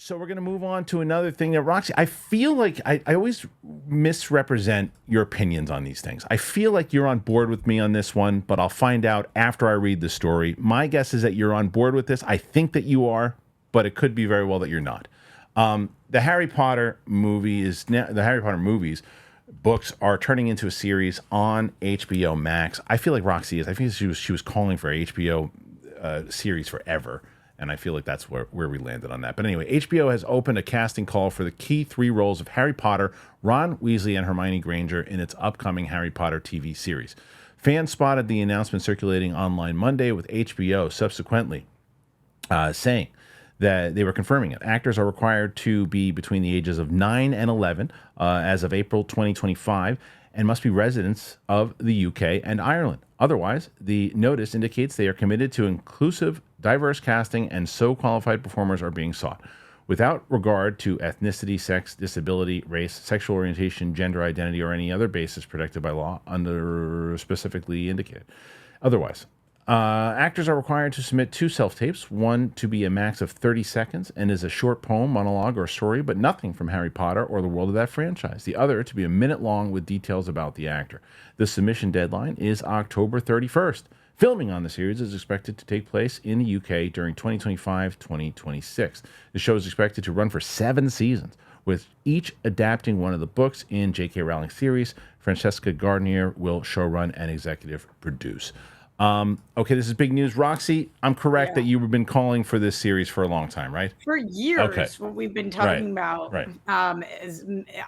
So we're going to move on to another thing that Roxy, I feel like I always misrepresent your opinions on these things. I feel like you're on board with me on this one, but I'll find out after I read the story. My guess is that you're on board with this. I think that you are, but it could be very well that you're not. The Harry Potter movie is now, the Harry Potter movies books are turning into a series on HBO Max. I feel like Roxy is. I think she was calling for HBO series forever. And I feel like that's where we landed on that. But anyway, HBO has opened a casting call for the key 3 roles of Harry Potter, Ron Weasley, and Hermione Granger in its upcoming Harry Potter TV series. Fans spotted the announcement circulating online Monday, with HBO subsequently saying that they were confirming it. Actors are required to be between the ages of 9 and 11 as of April 2025 and must be residents of the UK and Ireland. Otherwise, the notice indicates they are committed to inclusive, diverse casting, and so qualified performers are being sought, without regard to ethnicity, sex, disability, race, sexual orientation, gender identity, or any other basis protected by law under specifically indicated. Otherwise, actors are required to submit 2 self-tapes, one to be a max of 30 seconds and is a short poem, monologue, or story, but nothing from Harry Potter or the world of that franchise. The other to be a minute long with details about the actor. The submission deadline is October 31st. Filming on the series is expected to take place in the UK during 2025-2026. The show is expected to run for 7 seasons, with each adapting one of the books in J.K. Rowling's series. Francesca Gardner will showrun and executive produce. Okay, this is big news. Roxy, I'm correct that you've been calling for this series for a long time, right? For years, Okay. what we've been talking about is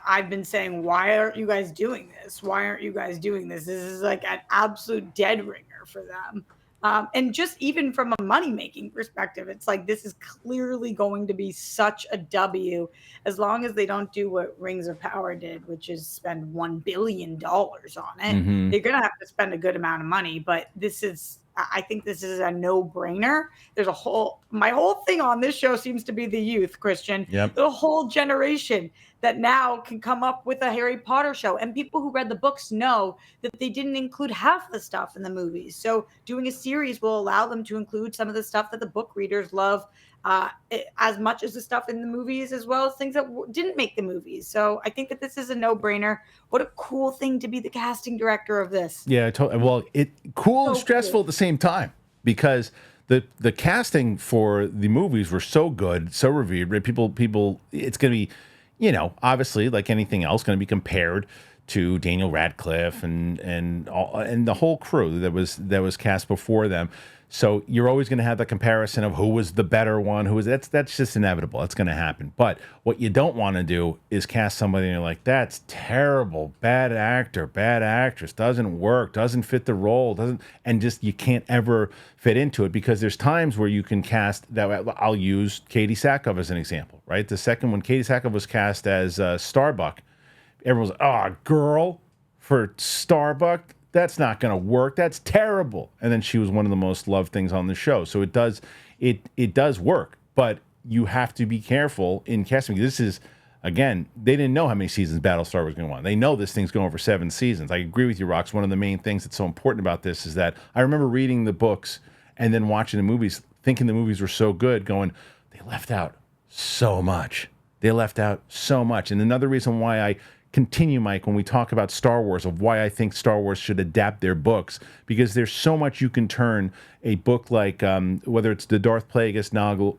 I've been saying, why aren't you guys doing this? Why aren't you guys doing this? This is like an absolute dead ringer for them. And just even from a money-making perspective, it's like this is clearly going to be such a W as long as they don't do what Rings of Power did, which is spend $1 billion on it. Mm-hmm. They're going to have to spend a good amount of money, but I think this is a no-brainer. My whole thing on this show seems to be the youth, Christian. Yep. The whole generation that now can come up with a Harry Potter show. And people who read the books know that they didn't include half the stuff in the movies. So doing a series will allow them to include some of the stuff that the book readers love as much as the stuff in the movies, as well as things that didn't make the movies. So I think that this is a no-brainer. What a cool thing to be the casting director of this. Yeah, well, cool and stressful at the same time, because the casting for the movies were so good, so revered. Right? People, it's going to be, obviously like anything else, going to be compared to Daniel Radcliffe and the whole crew that was cast before them. So you're always going to have the comparison of who was the better one, that's just inevitable. That's going to happen. But what you don't want to do is cast somebody and you're like, that's terrible, bad actor, bad actress, doesn't work, doesn't fit the role, and just you can't ever fit into it, because there's times where you can cast that. I'll use Katie Sackhoff as an example, right? The second when Katie Sackhoff was cast as Starbuck, everyone's like, oh, girl for Starbuck, that's not going to work. That's terrible. And then she was one of the most loved things on the show. So it does work, but you have to be careful in casting. This is, again, they didn't know how many seasons Battlestar was going to want. They know this thing's going for 7 seasons. I agree with you, Rox. One of the main things that's so important about this is that I remember reading the books and then watching the movies, thinking the movies were so good, going, they left out so much. They left out so much. And another reason why I continue, Mike, when we talk about Star Wars, of why I think Star Wars should adapt their books, because there's so much you can turn a book like, whether it's the Darth Plagueis novel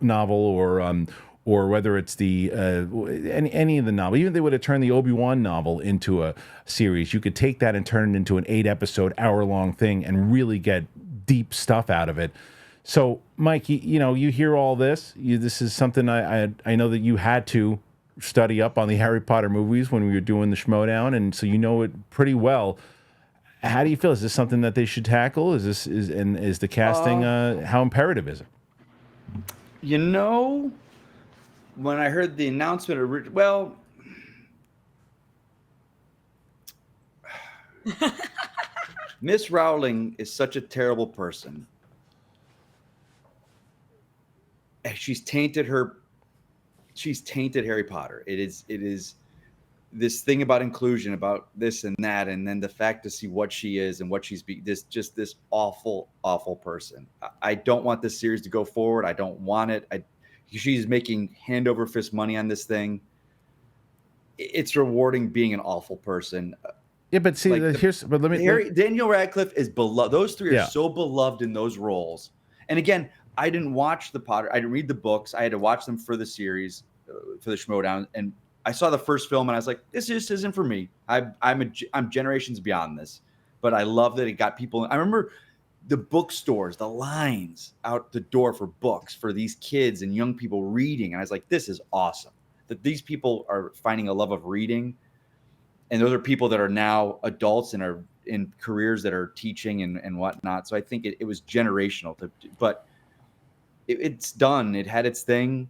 or whether it's the any of the novel. Even if they would have turned the Obi-Wan novel into a series, you could take that and turn it into an 8-episode, hour-long thing and really get deep stuff out of it. So, Mike, you hear all this. This is something I know that you had to study up on the Harry Potter movies when we were doing the Schmodown, and so you know it pretty well. How do you feel? Is this something that they should tackle? Is the casting how imperative is it? When I heard the announcement, Miss Rowling is such a terrible person. She's tainted Harry Potter. It is this thing about inclusion, about this and that, and then the fact to see what she is and what she's this awful, awful person. I don't want this series to go forward. I don't want it. She's making hand over fist money on this thing. It's rewarding being an awful person. Yeah, but see, Daniel Radcliffe is beloved. Those three are Yeah. so beloved in those roles. And again, I didn't watch the Potter. I didn't read the books. I had to watch them for the series, for the Schmodown. And I saw the first film, and I was like, this just isn't for me. I'm generations beyond this. But I love that it got people. I remember the bookstores, the lines out the door for books for these kids and young people reading. And I was like, this is awesome. That these people are finding a love of reading. And those are people that are now adults and are in careers that are teaching and whatnot. So I think it was generational. But it's done. It had its thing.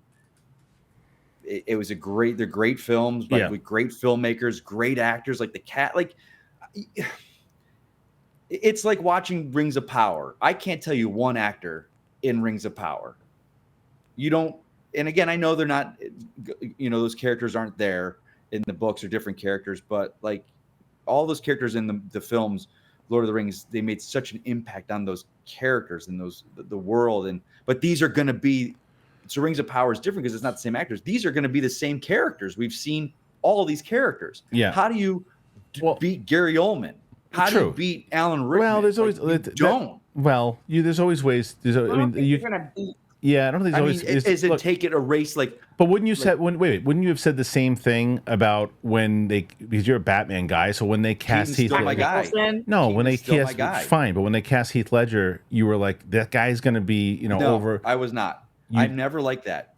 It was they're great films, with great filmmakers, great actors, like the cat. Like, it's like watching Rings of Power. I can't tell you one actor in Rings of Power. You don't. And again, I know they're not, those characters aren't there in the books or different characters, but like all those characters in the films, Lord of the Rings, they made such an impact on those characters and the world. But these are going to be, so Rings of Power is different because it's not the same actors. These are going to be the same characters. We've seen all these characters. Yeah. How do you beat Gary Oldman? How do you beat Alan Rickman? Well, there's always there's always ways. You're gonna beat. Yeah, I don't think there's always. Take it a race like? But wouldn't you wouldn't you have said the same thing about because you're a Batman guy, so when they cast Heath Ledger, fine, but when they cast Heath Ledger, you were like, that guy's going to be, over. I was not. I never liked that.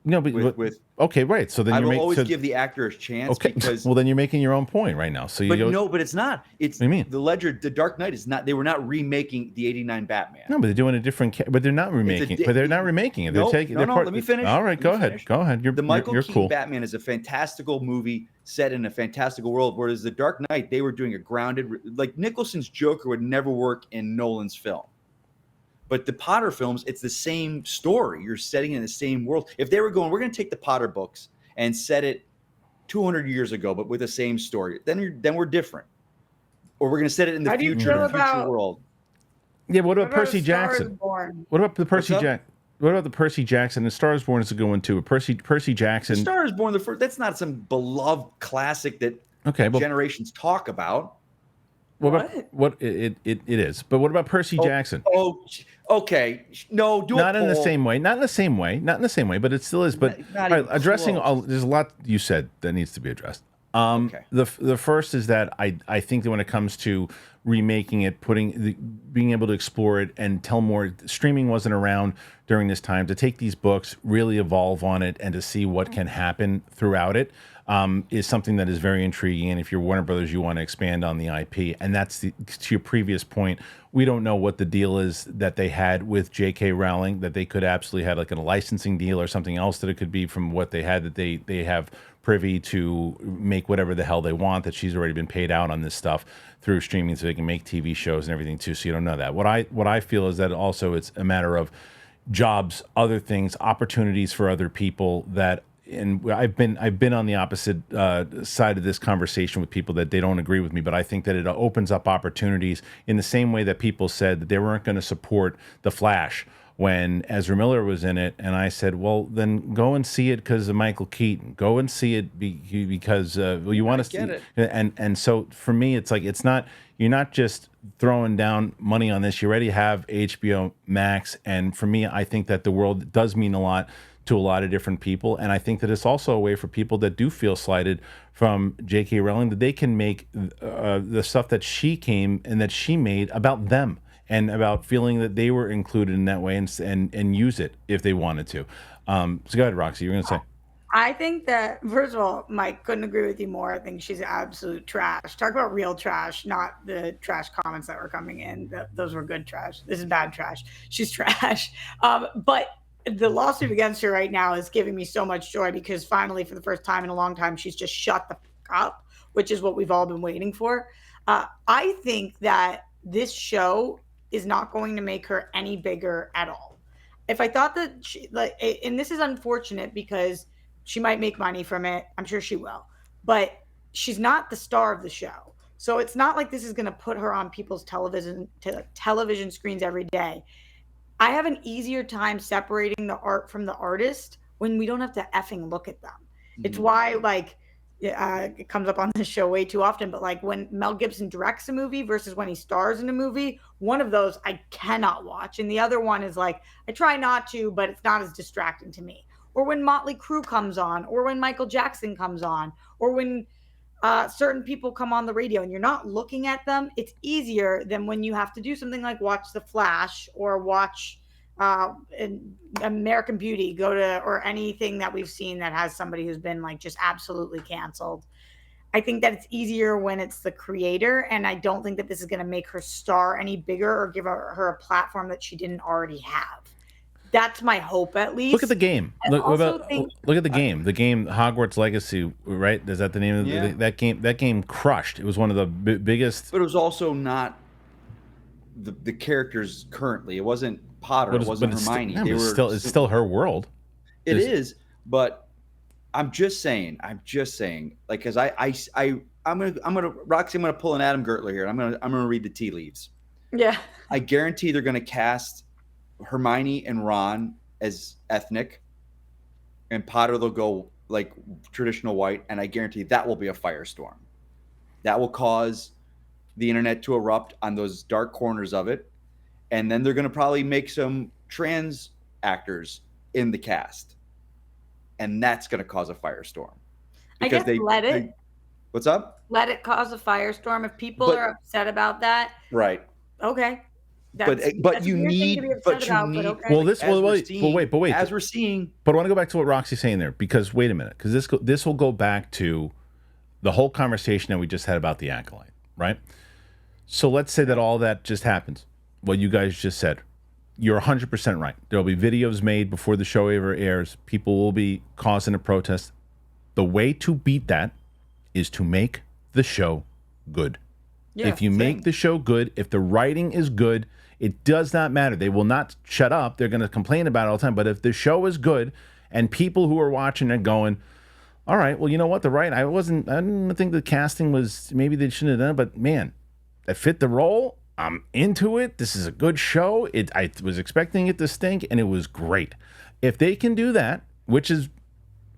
No, but okay, right. So then I will always give the actor a chance. Okay, because well then you're making your own point right now. So but it's not. It's what do you mean? The Ledger, the Dark Knight is not. They were not remaking the '89 Batman. No, but they're doing a different. But they're not remaking. But they're not remaking it. They're taking. No. Let me finish. All right, go ahead. Go ahead. The Michael Keaton cool. Batman is a fantastical movie set in a fantastical world. Whereas the Dark Knight, they were doing a grounded. Like Nicholson's Joker would never work in Nolan's film. But the Potter films, it's the same story. You're setting in the same world. If they were going, we're going to take the Potter books and set it 200 years ago, but with the same story, then we're different. Or we're going to set it in the future world. Yeah, what about Percy Jackson? What about the Percy Jackson? What about the Percy Jackson? The Star is Born is a good one too. Percy Jackson. The Star is Born, the first. That's not some beloved classic that generations talk about. What it is, but what about Percy Jackson? Okay. No, not in the same way. Not in the same way, but it still is. But addressing there's a lot you said that needs to be addressed. The first is that I think that when it comes to remaking it, being able to explore it and tell more, streaming wasn't around during this time, to take these books, really evolve on it, and to see what can happen throughout it. Is something that is very intriguing. And if you're Warner Brothers, you want to expand on the IP. And that's to your previous point. We don't know what the deal is that they had with J.K. Rowling, that they could absolutely have like a licensing deal or something else that it could be from what they had, that they have privy to make whatever the hell they want, that she's already been paid out on this stuff through streaming so they can make TV shows and everything too. So you don't know that. What I feel is that also it's a matter of jobs, other things, opportunities for other people that. And I've been on the opposite side of this conversation with people that they don't agree with me, but I think that it opens up opportunities in the same way that people said that they weren't going to support The Flash when Ezra Miller was in it, and I said, well, then go and see it because of Michael Keaton. Go and see it because you want to see it. And so for me, it's like you're not just throwing down money on this. You already have HBO Max, and for me, I think that the world does mean a lot to a lot of different people. And I think that it's also a way for people that do feel slighted from J.K. Rowling, that they can make the stuff that she came and that she made about them and about feeling that they were included in that way and use it if they wanted to. So go ahead, Roxy, you were going to say. I think that, first of all, Mike, couldn't agree with you more. I think she's absolute trash. Talk about real trash, not the trash comments that were coming in. Those were good trash. This is bad trash. She's trash. But the lawsuit against her right now is giving me so much joy because finally, for the first time in a long time, she's just shut the fuck up, which is what we've all been waiting for. I think that this show is not going to make her any bigger at all. If I thought that and this is unfortunate because she might make money from it. I'm sure she will, but she's not the star of the show. So it's not like this is going to put her on people's television screens every day. I have an easier time separating the art from the artist when we don't have to effing look at them. It's why, like, it comes up on this show way too often, but like when Mel Gibson directs a movie versus when he stars in a movie, one of those I cannot watch. And the other one is like, I try not to, but it's not as distracting to me. Or when Motley Crue comes on, or when Michael Jackson comes on, or when certain people come on the radio and you're not looking at them, it's easier than when you have to do something like watch The Flash or watch American Beauty, or anything that we've seen that has somebody who's been like just absolutely canceled. I think that it's easier when it's the creator, and I don't think that this is going to make her star any bigger or give her a platform that she didn't already have. That's my hope, at least. Look at the game. Look at the game. The game Hogwarts Legacy, right? Is that the name of that game? That game crushed. It was one of the biggest. But it was also not the characters currently. It wasn't Potter. It wasn't Hermione. It's still her world. It is, but I'm just saying. Like, because I'm gonna Roxy. I'm gonna pull an Adam Gertler here. I'm gonna read the tea leaves. Yeah. I guarantee they're gonna cast Hermione and Ron as ethnic, and Potter they'll go like traditional white, and I guarantee that will be a firestorm. That will cause the internet to erupt on those dark corners of it, and then they're going to probably make some trans actors in the cast, and that's going to cause a firestorm. Because What's up? Let it cause a firestorm if people are upset about that. Right. Okay. But you need. Well, wait. As we're seeing, but I want to go back to what Roxy's saying there, because wait a minute, because this will go back to the whole conversation that we just had about the Acolyte, right? So let's say that all that just happens. What you guys just said, you're 100% right. There will be videos made before the show ever airs. People will be causing a protest. The way to beat that is to make the show good. Yeah, if you make the show good, if the writing is good, it does not matter. They will not shut up. They're going to complain about it all the time. But if the show is good and people who are watching it going, all right, well, you know what? I didn't think the casting was, maybe they shouldn't have done it, but man, that fit the role. I'm into it. This is a good show. I was expecting it to stink, and it was great. If they can do that, which is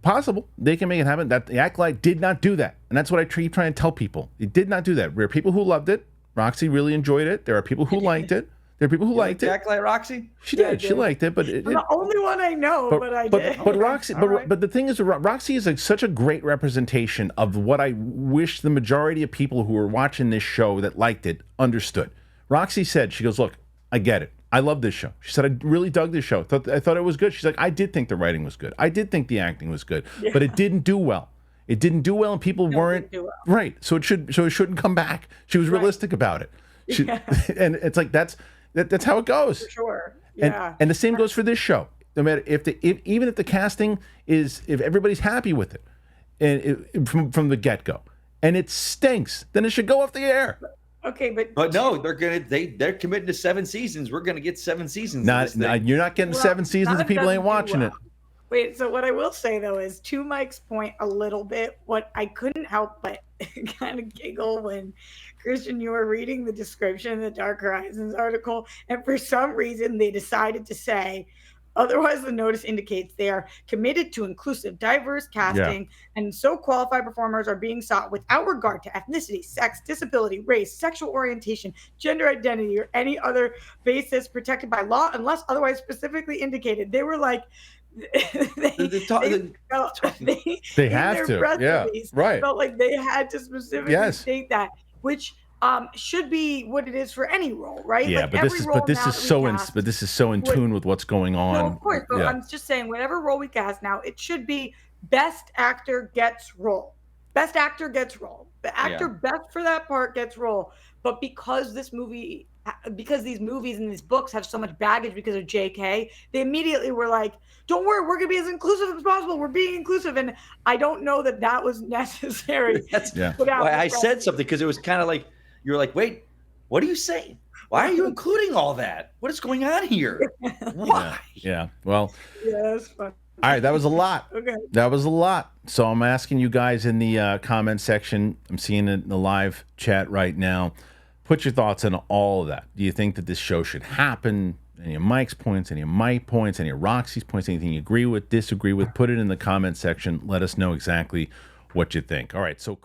possible, they can make it happen. That the Acolyte did not do that, and that's what I keep trying to tell people. It did not do that. There are people who loved it. Roxy really enjoyed it. There are people who liked it. There are people who liked it. Acolyte Roxy? She did. She liked it, but I'm the only one I know, but I did. But Roxy, but the thing is, Roxy is such a great representation of what I wish the majority of people who were watching this show that liked it understood. Roxy said, she goes, look, I get it. I love this show. She said, I really dug this show. I thought it was good. She's like, I did think the writing was good. I did think the acting was good, but it didn't do well. It didn't do well, and people weren't right. So it shouldn't come back. She was realistic about it. And it's like that's how it goes. For sure. Yeah. And the same goes for this show. No matter even if the casting is, if everybody's happy with it, and from the get go, and it stinks, then it should go off the air. Okay, but no, they're committing to 7 seasons. We're gonna get 7 seasons. You're not getting 7 seasons. And people ain't watching it. Wait, so what I will say though is, to Mike's point a little bit, what I couldn't help but kind of giggle when, Christian, you were reading the description of the Dark Horizons article, and for some reason they decided to say, otherwise the notice indicates they are committed to inclusive, diverse casting, and so qualified performers are being sought without regard to ethnicity, sex, disability, race, sexual orientation, gender identity, or any other basis protected by law unless otherwise specifically indicated. They were like, they have to, right? Felt like they had to specifically state that, which should be what it is for any role, right? Yeah, like but this is so in tune with what's going on. No, of course, but I'm just saying, whatever role we cast now, it should be best actor gets role. Best actor gets role. The actor best for that part gets role. But because these movies and these books have so much baggage because of JK, they immediately were like, don't worry, we're going to be as inclusive as possible. We're being inclusive. And I don't know that was necessary. Why I said something, because it was kind of like, you were like, wait, what are you saying? Why are you including all that? What is going on here? Why? Yeah. Well, that's fun. All right, that was a lot. Okay. That was a lot. So I'm asking you guys in the comment section. I'm seeing it in the live chat right now. Put your thoughts on all of that. Do you think that this show should happen? any of Mike's points, any of my points, any of Roxy's points, anything you agree with, disagree with, put it in the comment section. Let us know exactly what you think. All right, so